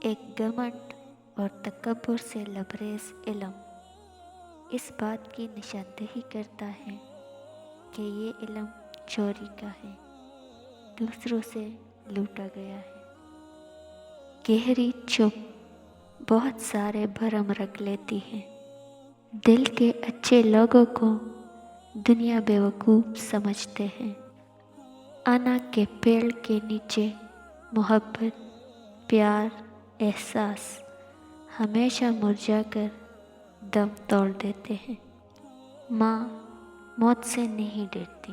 ایک گھمنڈ اور تکبر سے لبریز علم اس بات کی نشاندہی کرتا ہے کہ یہ علم چوری کا ہے، دوسروں سے لوٹا گیا ہے۔ گہری چپ بہت سارے بھرم رکھ لیتی ہے۔ دل کے اچھے لوگوں کو دنیا بیوقوف سمجھتے ہیں۔ انا کے پیڑ کے نیچے محبت، پیار، احساس ہمیشہ مرجھا کر دم توڑ دیتے ہیں۔ ماں موت سے نہیں ڈرتی،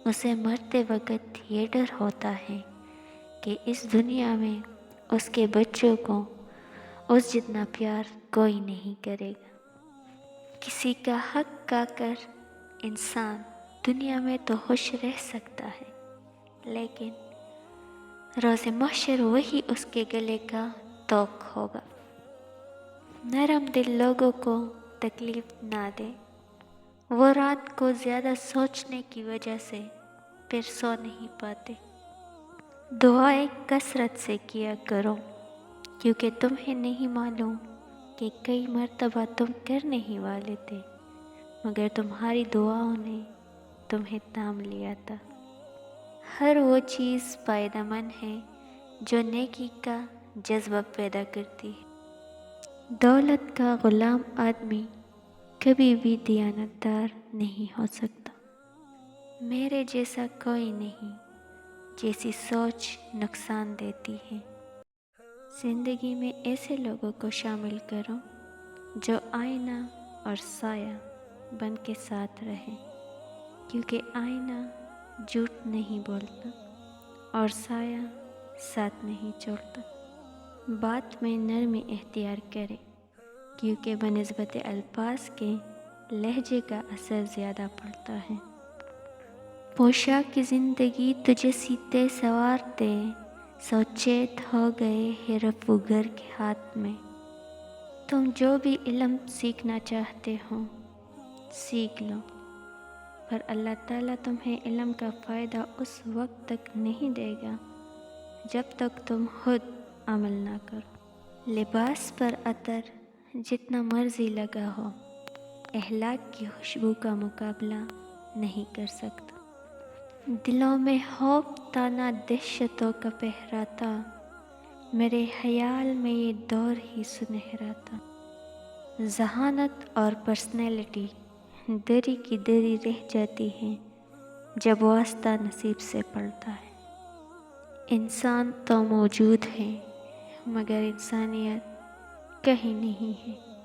اسے مرتے وقت یہ ڈر ہوتا ہے کہ اس دنیا میں اس کے بچوں کو اس جتنا پیار کوئی نہیں کرے گا۔ کسی کا حق کا کر انسان دنیا میں تو خوش رہ سکتا ہے، لیکن روز محشر وہی اس کے گلے کا طوق ہوگا۔ نرم دل لوگوں کو تکلیف نہ دے، وہ رات کو زیادہ سوچنے کی وجہ سے پھر سو نہیں پاتے۔ دعائیں کثرت سے کیا کرو، کیونکہ تمہیں نہیں معلوم کہ کئی مرتبہ تم کرنے ہی والے تھے مگر تمہاری دعاؤں نے تمہیں تھام لیا تھا۔ ہر وہ چیز فائدہ مند ہے جو نیکی کا جذبہ پیدا کرتی ہے۔ دولت کا غلام آدمی کبھی بھی دیانتدار نہیں ہو سکتا۔ میرے جیسا کوئی نہیں جیسی سوچ نقصان دیتی ہے۔ زندگی میں ایسے لوگوں کو شامل کرو جو آئینہ اور سایہ بن کے ساتھ رہیں، کیونکہ آئینہ جھوٹ نہیں بولتا اور سایہ ساتھ نہیں چھوڑتا۔ بات میں نرمی اختیار کرے، کیونکہ بنسبت الفاظ کے لہجے کا اثر زیادہ پڑتا ہے۔ پوشاک کی زندگی تجھے سیتے سنوارتے سوچیت ہو گئے ہیں رفو گھر کے ہاتھ میں۔ تم جو بھی علم سیکھنا چاہتے ہو سیکھ لو، پر اللہ تعالیٰ تمہیں علم کا فائدہ اس وقت تک نہیں دے گا جب تک تم خود عمل نہ کرو۔ لباس پر عطر جتنا مرضی لگا ہو، اخلاق کی خوشبو کا مقابلہ نہیں کر سکتا۔ دلوں میں خوف تھا نہ دہشتوں کا پہرا تھا، میرے خیال میں یہ دور ہی سنہرا تھا۔ ذہانت اور پرسنالٹی دری کی دری رہ جاتی ہے جب واسطہ نصیب سے پڑتا ہے۔ انسان تو موجود ہے مگر انسانیت کہیں نہیں ہے۔